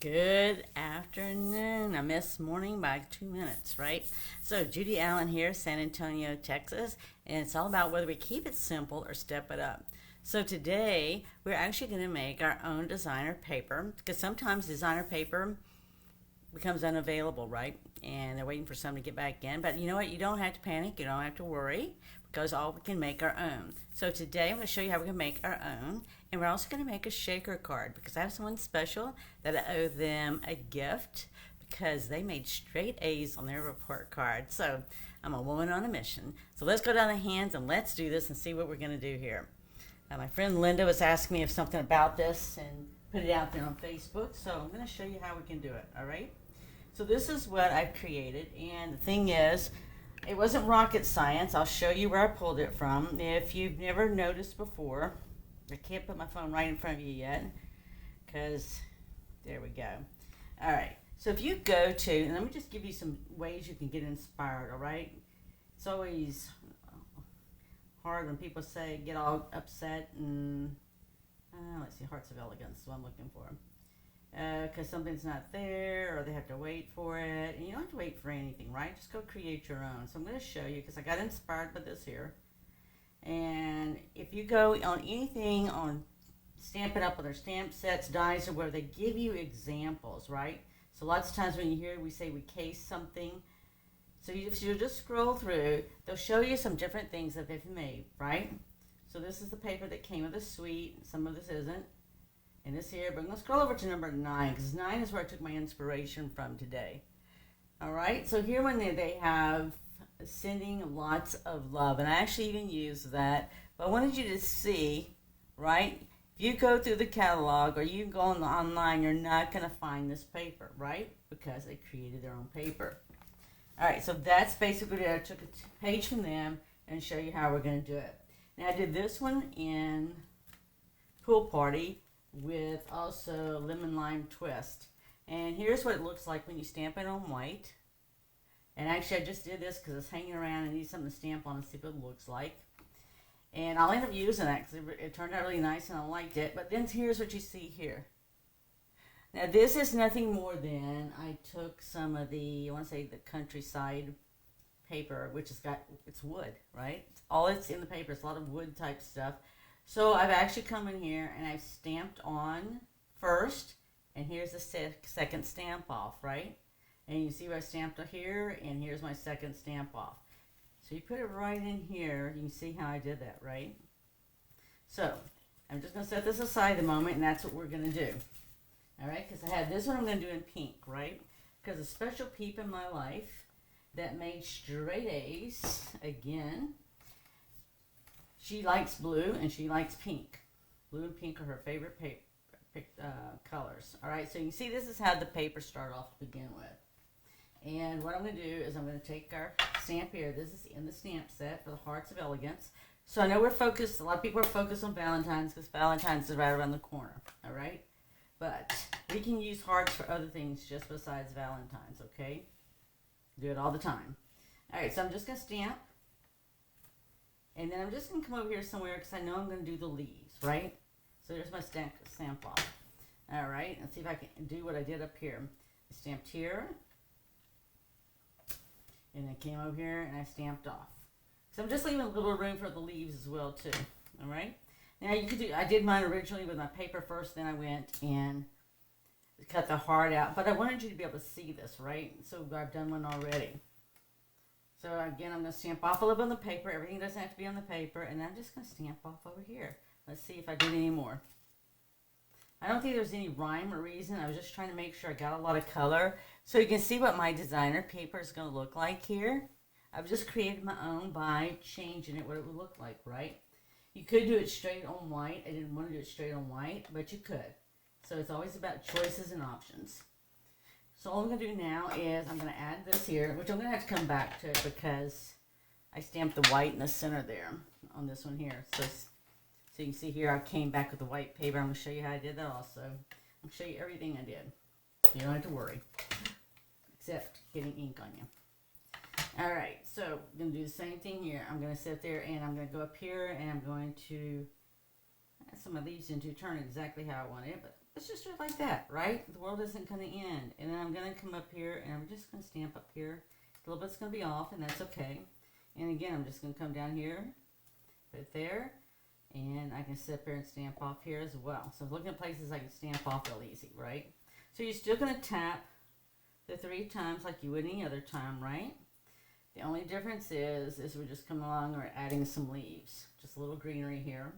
Good afternoon. I missed morning by 2 minutes, right? So, Judy Allen here, San Antonio, Texas, and it's all about whether we keep it simple or step it up. So, today we're actually going to make our own designer paper because sometimes designer paper becomes unavailable, right? And they're waiting for someone to get back in. But you know what? You don't have to panic. You don't have to worry because all we can make our own. So today I'm going to show you how we can make our own. And we're also going to make a shaker card because I have someone special that I owe them a gift because they made straight A's on their report card. So I'm a woman on a mission. So let's go down the hands and let's do this and see what we're going to do here. My friend Linda was asking me if something about this and put it out there on Facebook. So I'm going to show you how we can do it, all right? So this is what I've created, and the thing is, it wasn't rocket science. I'll show you where I pulled it from. If you've never noticed before, I can't put my phone right in front of you yet, because there we go. All right, so if you go to, and let me just give you some ways you can get inspired, all right? It's always hard when people say get all upset and, let's see, Hearts of Elegance is what I'm looking for. Because something's not there or they have to wait for it. And you don't have to wait for anything, right? Just go create your own. So I'm going to show you because I got inspired by this here. And if you go on anything on Stampin' Up! With their stamp sets, dies, or where they give you examples, right? So lots of times when you hear we say we case something. So you just scroll through, they'll show you some different things that they've made, right? So this is the paper that came with the suite. Some of this isn't. And this here, but I'm going to scroll over to number 9 because 9 is where I took my inspiration from today. All right, so here when they have sending lots of love, and I actually even use that, but I wanted you to see, right? If you go through the catalog or you go on the online, you're not going to find this paper, right? Because they created their own paper. All right, so that's basically it. I took a page from them and show you how we're going to do it. Now I did this one in Pool Party with also lemon lime twist, and here's what it looks like when you stamp it on white. And actually I just did this because it's hanging around and I need something to stamp on and see what it looks like, and I'll end up using that because it turned out really nice and I liked it. But then here's what you see here. Now this is nothing more than I took some of the, I want to say the countryside paper, which has got, it's wood, right? All it's in the paper is a lot of wood type stuff. So I've actually come in here and I've stamped on first, and here's the second stamp off, right? And you see where I stamped here, and here's my second stamp off. So you put it right in here, you can see how I did that, right? So I'm just going to set this aside a moment, and that's what we're going to do. All right, because I had this one I'm going to do in pink, right? Because a special peep in my life that made straight A's, again, she likes blue and she likes pink. Blue and pink are her favorite colors. All right, so you can see this is how the paper started off to begin with. And what I'm going to do is I'm going to take our stamp here. This is in the stamp set for the Hearts of Elegance. So I know we're focused, a lot of people are focused on Valentine's because Valentine's is right around the corner. All right, but we can use hearts for other things just besides Valentine's, okay? Do it all the time. All right, so I'm just going to stamp. And then I'm just going to come over here somewhere because I know I'm going to do the leaves, right? So there's my stamp off. All right, let's see if I can do what I did up here. I stamped here. And I came over here and I stamped off. So I'm just leaving a little room for the leaves as well too. All right? Now you could do, I did mine originally with my paper first, then I went and cut the heart out. But I wanted you to be able to see this, right? So I've done one already. So again, I'm going to stamp off a little bit on the paper. Everything doesn't have to be on the paper. And I'm just going to stamp off over here. Let's see if I did any more. I don't think there's any rhyme or reason. I was just trying to make sure I got a lot of color. So you can see what my designer paper is going to look like here. I've just created my own by changing it, what it would look like, right? You could do it straight on white. I didn't want to do it straight on white, but you could. So it's always about choices and options. So all I'm going to do now is I'm going to add this here, which I'm going to have to come back to because I stamped the white in the center there on this one here. So you can see here I came back with the white paper. I'm going to show you how I did that also. I'm going to show you everything I did. You don't have to worry, except getting ink on you. All right, so I'm going to do the same thing here. I'm going to sit there and I'm going to go up here and I'm going to, some of leaves into turn exactly how I want it, but let's just do it like that, right? The world isn't going to end. And then I'm going to come up here and I'm just going to stamp up here. A little bit's going to be off, and that's okay. And again, I'm just going to come down here, put it there, and I can sit there and stamp off here as well. So looking at places I can stamp off real easy, right? So you're still going to tap the 3 times like you would any other time, right? The only difference is we're just coming along and we're adding some leaves. Just a little greenery here.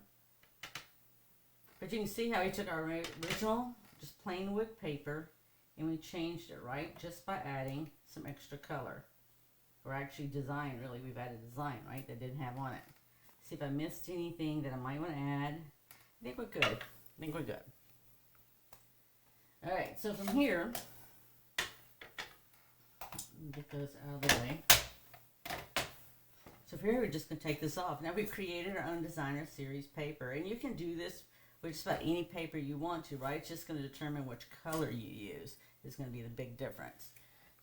But you can see how we took our original, just plain wood paper, and we changed it, right? Just by adding some extra color. Or actually design, really. We've added design, right? That didn't have on it. See if I missed anything that I might want to add. I think we're good. I think we're good. Alright, so from here, get those out of the way. So from here, we're just going to take this off. Now we've created our own designer series paper. And you can do this with just about any paper you want to, right? It's just going to determine which color you use. Is going to be the big difference.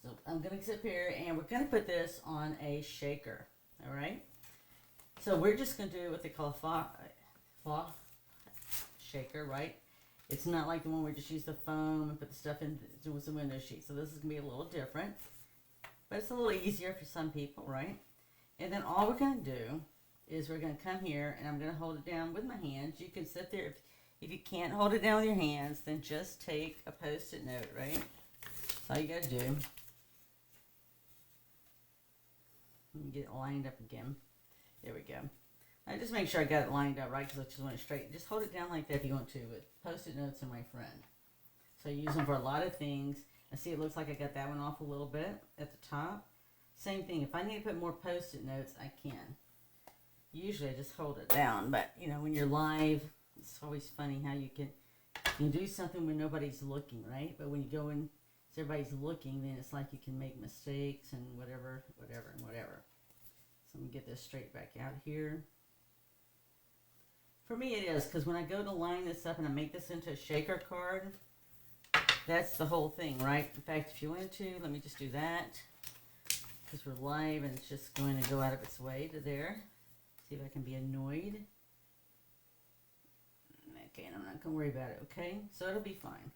So I'm going to sit here and we're going to put this on a shaker. Alright? So we're just going to do what they call a flaw shaker, right? It's not like the one where we just use the foam and put the stuff in with some window sheet. So this is going to be a little different. But it's a little easier for some people, right? And then all we're going to do is we're going to come here and I'm going to hold it down with my hands. You can sit there. If you can't hold it down with your hands, then just take a Post-it note, right? That's all you got to do. Let me get it lined up again. There we go. I just make sure I got it lined up right because I just want it straight. Just hold it down like that if you want to. But Post-it notes are my friend. So I use them for a lot of things. I see it looks like I got that one off a little bit at the top. Same thing. If I need to put more Post-it notes, I can. Usually I just hold it down. But, you know, when you're live, it's always funny how you can do something when nobody's looking, right? But when you go in, so everybody's looking, then it's like you can make mistakes and whatever. So let me get this straight back out here. For me it is, because when I go to line this up and I make this into a shaker card, that's the whole thing, right? In fact, if you wanted to, let me just do that. Because we're live and it's just going to go out of its way to there. See if I can be annoyed. Okay, and I'm not going to worry about it, okay? So it'll be fine.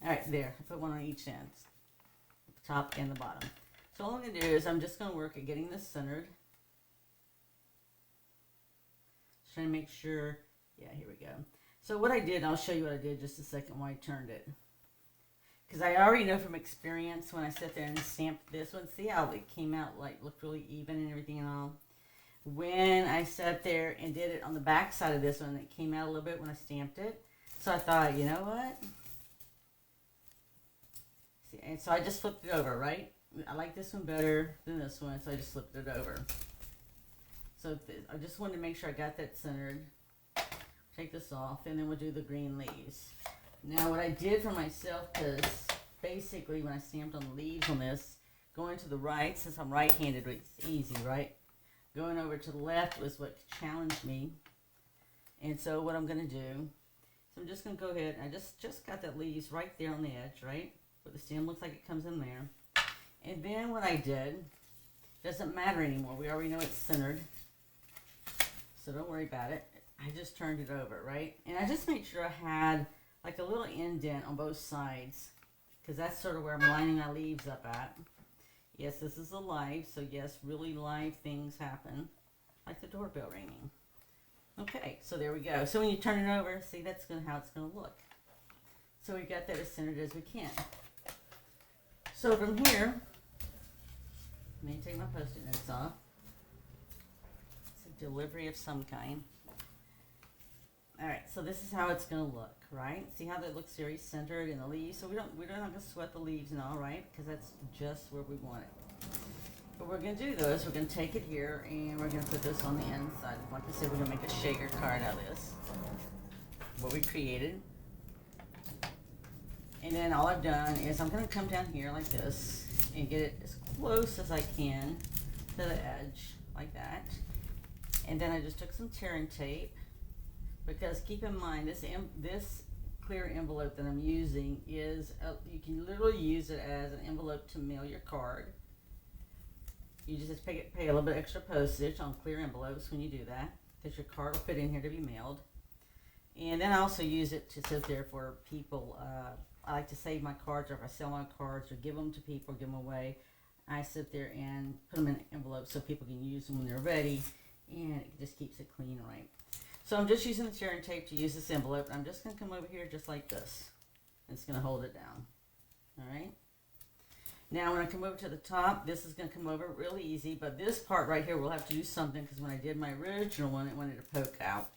Alright, there. I put one on each end. The top and the bottom. So all I'm going to do is I'm just going to work at getting this centered. Just trying to make sure. Yeah, here we go. So what I did, I'll show you what I did just a second while I turned it. Because I already know from experience when I sit there and stamped this one. See how it came out, like, looked really even and everything and all. When I sat there and did it on the back side of this one, it came out a little bit when I stamped it. So I thought, you know what? See, and so I just flipped it over, right? I like this one better than this one, so I just flipped it over. So I just wanted to make sure I got that centered. Take this off, and then we'll do the green leaves. Now what I did for myself, because basically when I stamped on the leaves on this, going to the right, since I'm right-handed, it's easy, right? Going over to the left was what challenged me. And so what I'm going to do, so I'm just going to go ahead, and I just got that leaves right there on the edge, right? Where the stem looks like it comes in there. And then what I did, doesn't matter anymore. We already know it's centered. So don't worry about it. I just turned it over, right? And I just made sure I had like a little indent on both sides. Because that's sort of where I'm lining my leaves up at. Yes, this is a live, so yes, really live things happen. Like the doorbell ringing. Okay, so there we go. So when you turn it over, see, that's how it's going to look. So we got that as centered as we can. So from here, let me take my Post-it notes off. It's a delivery of some kind. Alright, so this is how it's going to look, right? See how that looks very centered in the leaves? So we're not going to sweat the leaves and all, right? Because that's just where we want it. What we're going to do, though, is we're going to take it here and we're going to put this on the inside. Like I said, we're going to make a shaker card out of this. What we created. And then all I've done is I'm going to come down here like this and get it as close as I can to the edge, like that. And then I just took some tearing tape. Because keep in mind, this clear envelope that I'm using is, you can literally use it as an envelope to mail your card. You just pay a little bit extra postage on clear envelopes when you do that, because your card will fit in here to be mailed. And then I also use it to sit there for people. I like to save my cards, or if I sell my cards or give them to people, give them away, I sit there and put them in an envelope so people can use them when they're ready, and it just keeps it clean, right? So I'm just using the tear and tape to use this envelope. I'm just going to come over here just like this. It's going to hold it down. All right. Now when I come over to the top, this is going to come over really easy, but this part right here we'll have to do something, because when I did my original one, it wanted to poke out.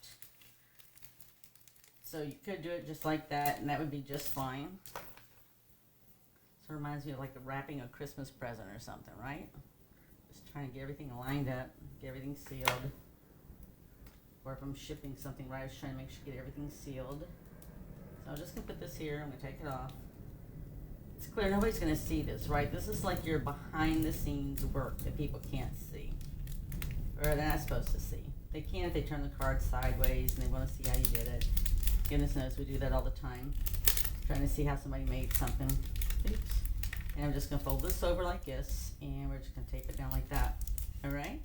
So you could do it just like that, and that would be just fine. So it reminds me of like wrapping a Christmas present or something, right? Just trying to get everything lined up, get everything sealed. Or if I'm shipping something, right, I was trying to make sure get everything sealed. So I'm just going to put this here. I'm going to take it off. It's clear. Nobody's going to see this, right? This is like your behind-the-scenes work that people can't see. Or they're not supposed to see. They can if they turn the card sideways and they want to see how you did it. Goodness knows we do that all the time. Trying to see how somebody made something. Oops. And I'm just going to fold this over like this. And we're just going to tape it down like that. All right?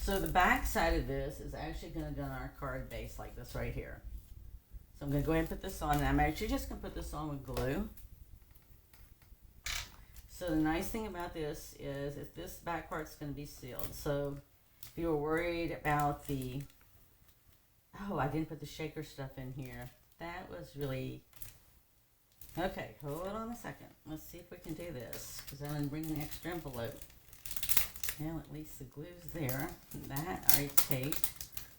So the back side of this is actually going to go on our card base like this right here. So I'm going to go ahead and put this on, and I'm actually just going to put this on with glue. So the nice thing about this is this back part's going to be sealed. So if you were worried about the, oh, I didn't put the shaker stuff in here. That was really, okay, hold on a second. Let's see if we can do this, because I'm going to bring an extra envelope. Well, at least the glue's there. That I taped.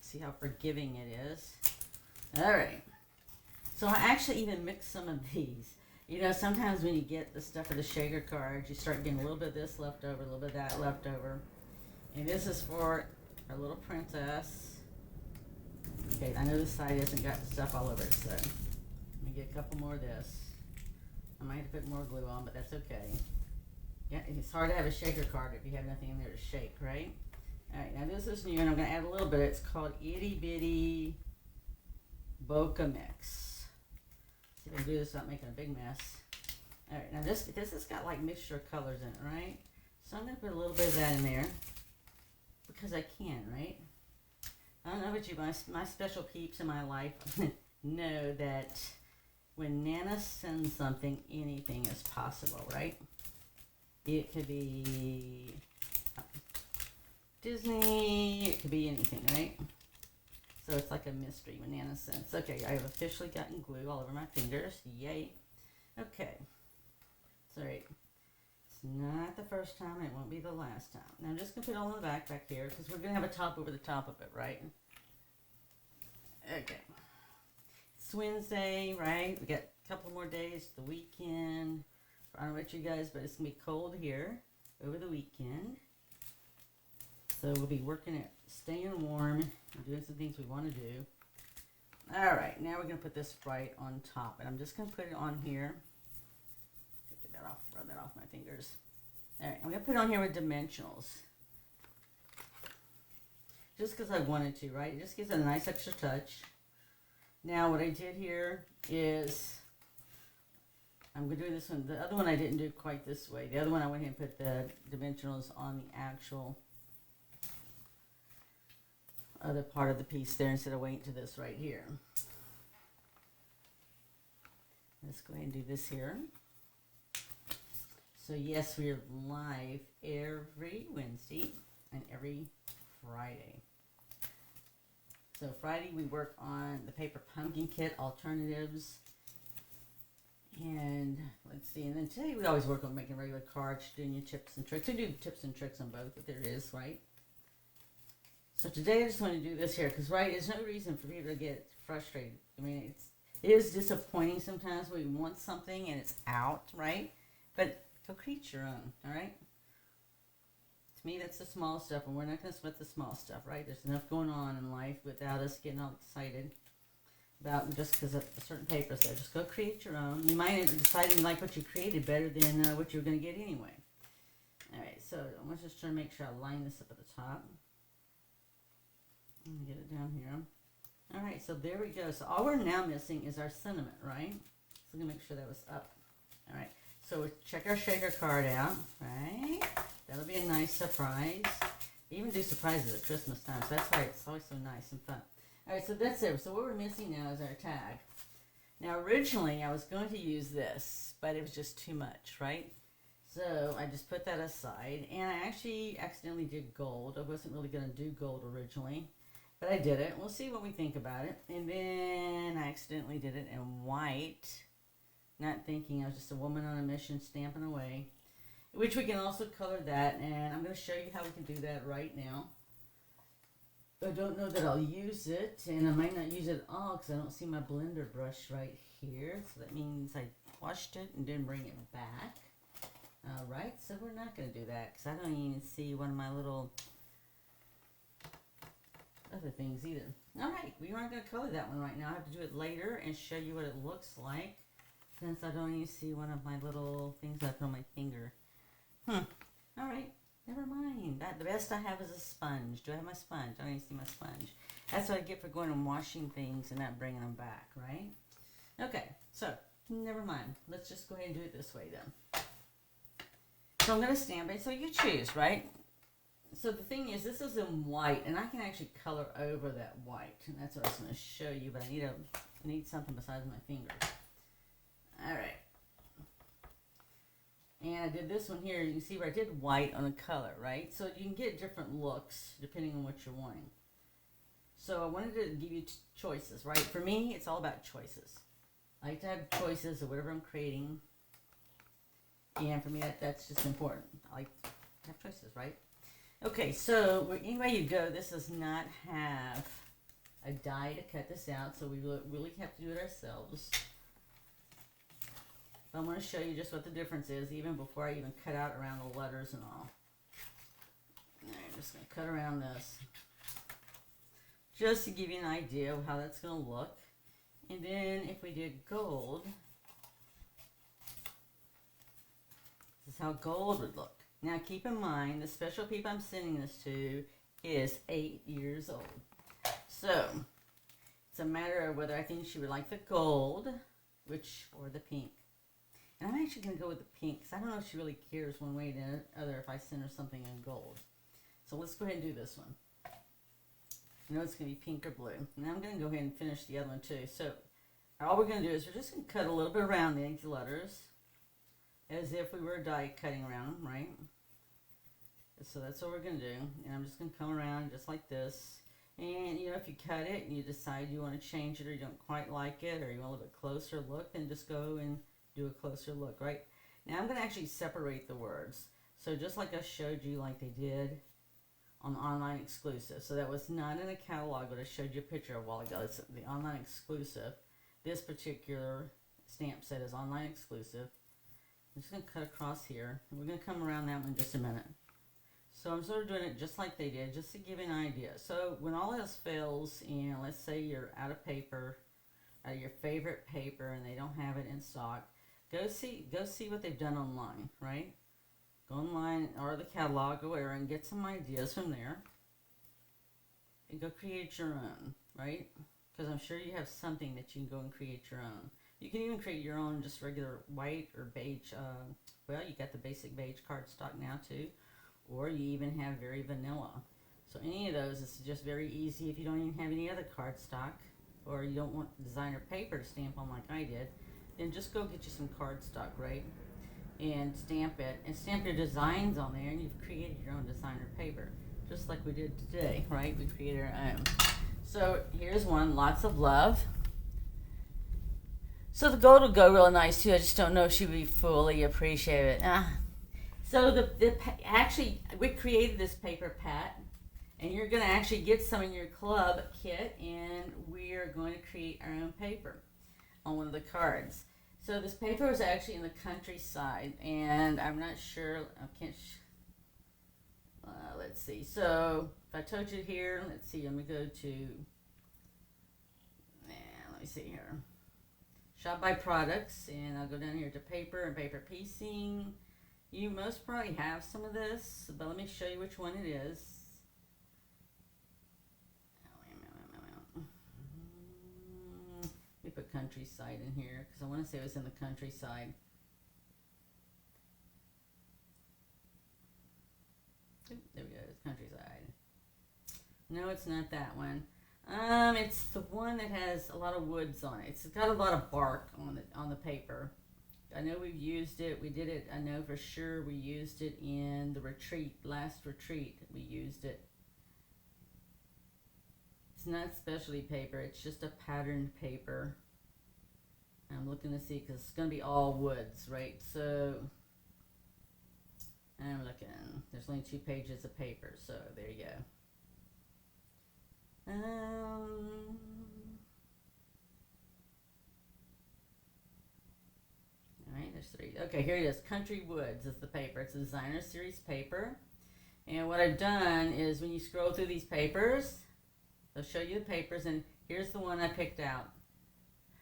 See how forgiving it is. All right. So I actually even mixed some of these. You know, sometimes when you get the stuff for the shaker cards, you start getting a little bit of this left over, a little bit of that left over. And this is for our little princess. Okay, I know this side hasn't got the stuff all over it, so let me get a couple more of this. I might have to put more glue on, but that's okay. Yeah, it's hard to have a shaker card if you have nothing in there to shake, right? All right, now this is new, and I'm going to add a little bit. It's called Itty Bitty Bokeh Mix. See if I can do this without making a big mess. All right, now this has got like mixture of colors in it, right? So I'm going to put a little bit of that in there because I can, right? I don't know about you, my special peeps in my life know that when Nana sends something, anything is possible, right? It could be Disney, it could be anything, right? So it's like a mystery when Nana sends. Okay, I have officially gotten glue all over my fingers. Yay. Okay. Sorry. It's not the first time, and it won't be the last time. Now I'm just going to put it all in the back here, because we're going to have a top over the top of it, right? Okay. It's Wednesday, right? We got a couple more days, the weekend. I don't know about you guys, but it's going to be cold here over the weekend. So we'll be working at staying warm and doing some things we want to do. All right, now we're going to put this right on top. And I'm just going to put it on here. Take that off, rub that off my fingers. All right, I'm going to put it on here with dimensionals. Just because I wanted to, right? It just gives it a nice extra touch. Now what I did here is, I'm going to do this one. The other one I didn't do quite this way. The other one I went ahead and put the dimensionals on the actual other part of the piece there instead of waiting to this right here. Let's go ahead and do this here. So yes, we are live every Wednesday and every Friday. So Friday we work on the paper pumpkin kit alternatives. And let's see, and then today we always work on making regular cards, doing your tips and tricks. We do tips and tricks on both, but there is, right? So today I just want to do this here, because, right, there's no reason for people to get frustrated. I mean, it is disappointing sometimes when we want something and it's out, right? But go create your own, all right? To me, that's the small stuff, and we're not going to sweat the small stuff, right? There's enough going on in life without us getting all excited about just because of a certain paper said. Just go create your own. You might end up deciding you like what you created better than what you're going to get anyway. All right, so I'm going to just try to make sure I line this up at the top. Let me get it down here. All right, so there we go. So all we're now missing is our sentiment, right? So I'm going to make sure that was up. All right, so check our shaker card out, right? That'll be a nice surprise. We even do surprises at Christmas time, so that's why it's always so nice and fun. All right, so that's it. So what we're missing now is our tag. Now originally I was going to use this, but it was just too much, right? So I just put that aside, and I actually accidentally did gold. I wasn't really going to do gold originally, but I did it. We'll see what we think about it. And then I accidentally did it in white, not thinking I was just a woman on a mission stamping away, which we can also color that, and I'm going to show you how we can do that right now. I don't know that I'll use it, and I might not use it at all because I don't see my blender brush right here. So that means I washed it and didn't bring it back. All right, so we're not going to do that because I don't even see one of my little other things either. All right, we aren't going to color that one right now. I have to do it later and show you what it looks like since I don't even see one of my little things I put on my finger. All right. Never mind. The best I have is a sponge. Do I have my sponge? I don't even see my sponge. That's what I get for going and washing things and not bringing them back, right? Okay, so never mind. Let's just go ahead and do it this way then. So I'm going to stamp it. So you choose, right? So the thing is, this is in white, and I can actually color over that white, and that's what I was going to show you. But I need something besides my fingers. All right. And I did this one here. You can see where I did white on a color, right? So you can get different looks depending on what you're wanting. So I wanted to give you choices, right? For me, it's all about choices. I like to have choices of whatever I'm creating. And for me, that's just important. I like to have choices, right? Okay, so any way you go, this does not have a die to cut this out. So we really have to do it ourselves. I want to show you just what the difference is even before I even cut out around the letters and all. I'm just going to cut around this just to give you an idea of how that's going to look. And then if we did gold, this is how gold would look. Now keep in mind, the special people I'm sending this to is 8 years old. So it's a matter of whether I think she would like the gold, or the pink. And I'm actually going to go with the pink because I don't know if she really cares one way or the other if I send her something in gold. So let's go ahead and do this one. I know it's going to be pink or blue. And I'm going to go ahead and finish the other one too. So all we're going to do is we're just going to cut a little bit around the letters as if we were die cutting around them, right? So that's what we're going to do. And I'm just going to come around just like this. And, you know, if you cut it and you decide you want to change it or you don't quite like it or you want a little bit closer look, then just go and do a closer look, right? Now I'm going to actually separate the words. So just like I showed you like they did on the online exclusive. So that was not in a catalog, but I showed you a picture a while ago. It's the online exclusive. This particular stamp set is online exclusive. I'm just going to cut across here. And we're going to come around that one in just a minute. So I'm sort of doing it just like they did, just to give you an idea. So when all else fails, and let's say you're out of paper, your favorite paper, and they don't have it in stock, go see what they've done online, right? Go online or the catalog or whatever and get some ideas from there. And go create your own, right? Because I'm sure you have something that you can go and create your own. You can even create your own just regular white or beige. Well, you got the basic beige cardstock now too. Or you even have very vanilla. So any of those is just very easy if you don't even have any other cardstock or you don't want designer paper to stamp on like I did, then just go get you some cardstock, right? And stamp it and stamp your designs on there and you've created your own designer paper. Just like we did today, right? We created our own. So here's one, lots of love. So the gold will go real nice too. I just don't know if she would fully appreciate it. So actually, we created this paper, Pat, and you're going to actually get some in your club kit, and we are going to create our own paper on one of the cards. So this paper is actually in the countryside, and I'm not sure, let's see. So if I told you here, let's see, let me go to, let me see here. Shop by products, and I'll go down here to paper and paper piecing. You most probably have some of this, but let me show you which one it is. Let me put countryside in here because I want to say it was in the countryside. There we go, it's countryside. No, it's not that one. It's the one that has a lot of woods on it. It's got a lot of bark on the paper. I know we've used it. We did it. I know for sure we used it in the retreat, last retreat. We used it. It's not specialty paper. It's just a patterned paper. I'm looking to see because it's going to be all woods, right? So I'm looking. There's only 2 pages of paper, so there you go. All right, there's 3. Okay, here it is. Country Woods is the paper. It's a designer series paper. And what I've done is when you scroll through these papers, they'll show you the papers, and here's the one I picked out.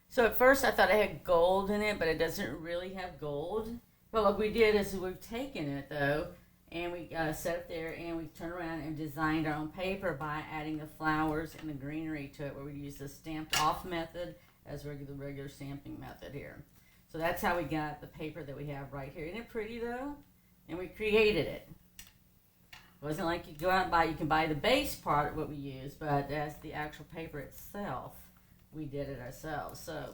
So at first I thought it had gold in it, but it doesn't really have gold. But what we did is we've taken it, though, and we set it there, and we turned around and designed our own paper by adding the flowers and the greenery to it, where we use the stamped off method as the regular stamping method here. So that's how we got the paper that we have right here. Isn't it pretty, though? And we created it. It wasn't like you go out and buy, you can buy the base part of what we use, but as the actual paper itself, we did it ourselves. So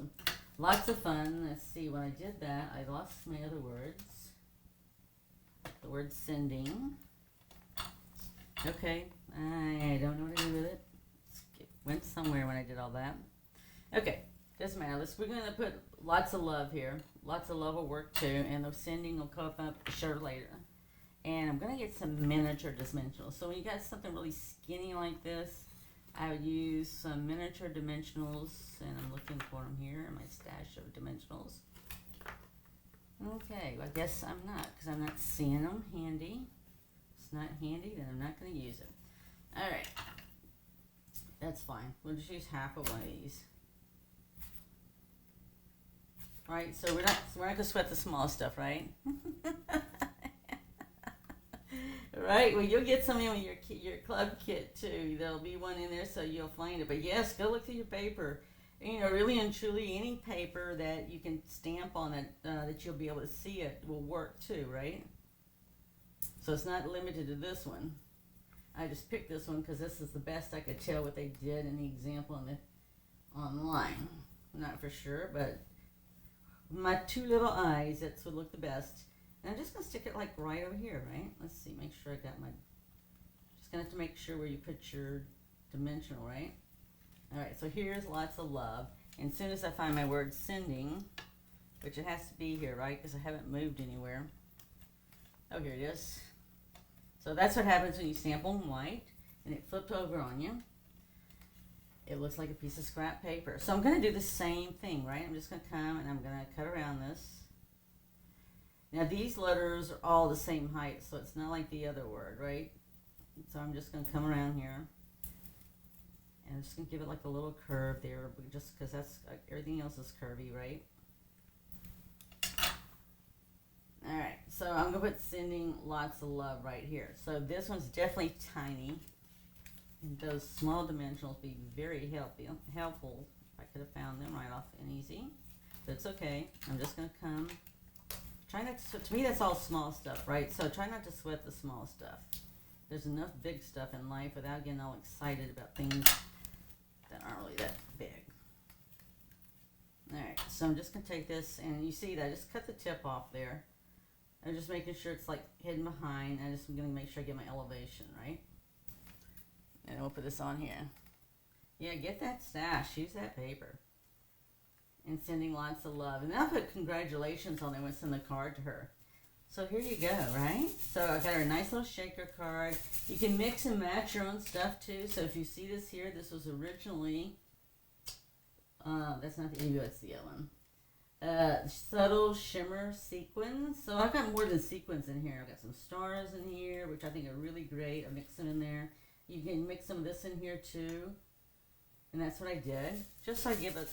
lots of fun. Let's see, when I did that, I lost my other words. The word sending. Okay, I don't know what to do with it. It went somewhere when I did all that. Okay, doesn't matter. We're going to put lots of love here. Lots of love will work too, and the sending will come up the shirt later. And I'm going to get some miniature dimensionals. So when you got something really skinny like this, I would use some miniature dimensionals, and I'm looking for them here in my stash of dimensionals. Okay, well, I guess I'm not, because I'm not seeing them handy. If it's not handy, then I'm not going to use it. All right, that's fine. We'll just use half of one of these. All right, so we're not going to sweat the small stuff, right? Right, well, you'll get some in your club kit too. There'll be one in there, so you'll find it. But yes, go look through your paper. You know, really and truly, any paper that you can stamp on it, that you'll be able to see it, will work too, right? So it's not limited to this one. I just picked this one because this is the best I could tell what they did in the example on the online. Not for sure, but with my 2 little eyes, that's what look the best. And I'm just going to stick it like right over here, right? Let's see, make sure I got my, just going to have to make sure where you put your dimensional, right? All right, so here's lots of love. And as soon as I find my word sending, which it has to be here, right? Because I haven't moved anywhere. Oh, here it is. So that's what happens when you sample in white and it flipped over on you. It looks like a piece of scrap paper. So I'm going to do the same thing, right? I'm just going to come and I'm going to cut around this. Now these letters are all the same height, so it's not like the other word, right? So I'm just going to come around here. And I'm just going to give it like a little curve there, just because that's everything else is curvy, right? All right, so I'm going to put sending lots of love right here. So this one's definitely tiny. And those small dimensionals would be very helpful. I could have found them right off and easy. But it's okay. I'm just going to come. Try not to me, that's all small stuff, right? So try not to sweat the small stuff. There's enough big stuff in life without getting all excited about things that aren't really that big. All right, so I'm just going to take this, and you see that I just cut the tip off there. I'm just making sure it's like hidden behind. I'm just going to make sure I get my elevation, right? And we'll put this on here. Yeah, get that stash. Use that paper. And sending lots of love. And then I'll put congratulations on there when I send the card to her. So here you go, right? So I got her a nice little shaker card. You can mix and match your own stuff too. So if you see this here, this was originally, that's not the EBU, it's the other one. Subtle shimmer sequins. So I've got more than sequins in here. I've got some stars in here, which I think are really great. I mix them in there. You can mix some of this in here too. And that's what I did. Just so I give it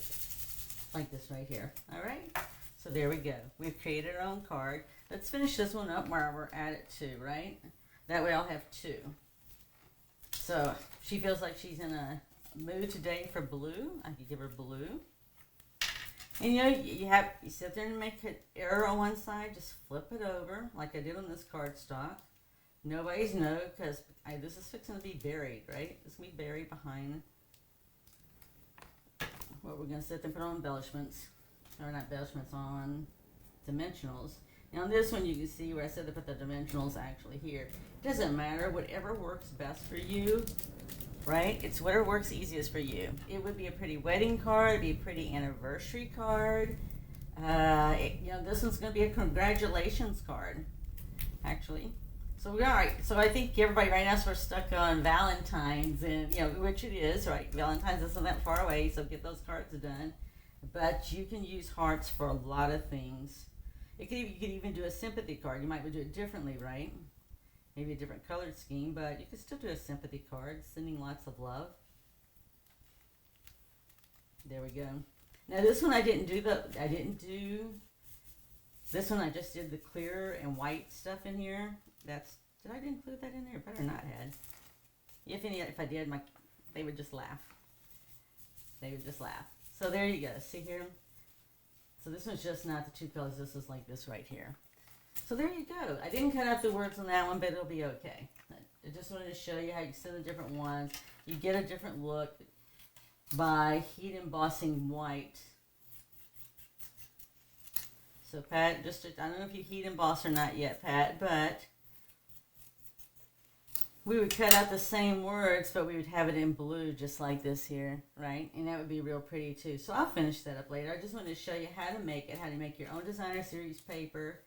like this right here. All right. So there we go. We've created our own card. Let's finish this one up where we're at it too, right? That way I'll have 2. So she feels like she's in a mood today for blue. I could give her blue. And you know, you sit there and make an arrow on one side, just flip it over like I did on this cardstock. Nobody's know because this is fixing to be buried, right? It's going to be buried behind what we're going to set them, put on embellishments, or not embellishments, on dimensionals. Now on this one you can see where I said to put the dimensionals actually here. It doesn't matter, whatever works best for you, right? It's whatever works easiest for you. It would be a pretty wedding card, it'd be a pretty anniversary card. This one's going to be a congratulations card, actually. So we are, so I think everybody right now is we're stuck on Valentine's, and which it is, right? Valentine's isn't that far away, so get those cards done. But you can use hearts for a lot of things. You could even do a sympathy card. You might do it differently, right? Maybe a different colored scheme, but you could still do a sympathy card, sending lots of love. There we go. Now this one I didn't do this one. I just did the clear and white stuff in here. Did I include that in there? Better not had. If I did, they would just laugh. They would just laugh. So there you go. See here? So this one's just not the two colors. This is like this right here. So there you go. I didn't cut out the words on that one, but it'll be okay. I just wanted to show you how you send the different ones. You get a different look by heat embossing white. So Pat, I don't know if you heat emboss or not yet, Pat, but we would cut out the same words, but we would have it in blue just like this here, right? And that would be real pretty too. So I'll finish that up later. I just wanted to show you how to make it, how to make your own designer series paper,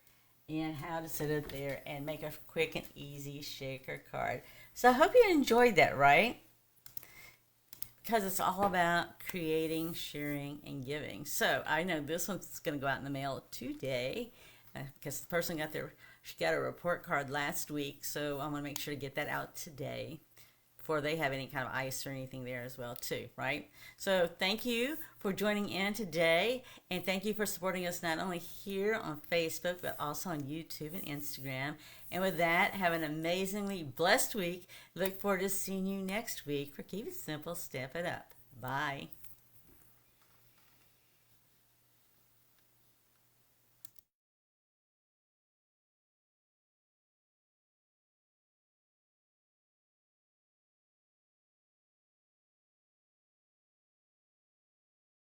and how to set it there and make a quick and easy shaker card. So I hope you enjoyed that, right? Because it's all about creating, sharing, and giving. So I know this one's going to go out in the mail today because the person she got a report card last week, so I'm going to make sure to get that out today before they have any kind of ice or anything there as well too, right? So thank you for joining in today, and thank you for supporting us not only here on Facebook, but also on YouTube and Instagram. And with that, have an amazingly blessed week. Look forward to seeing you next week for Keep It Simple, Step It Up. Bye.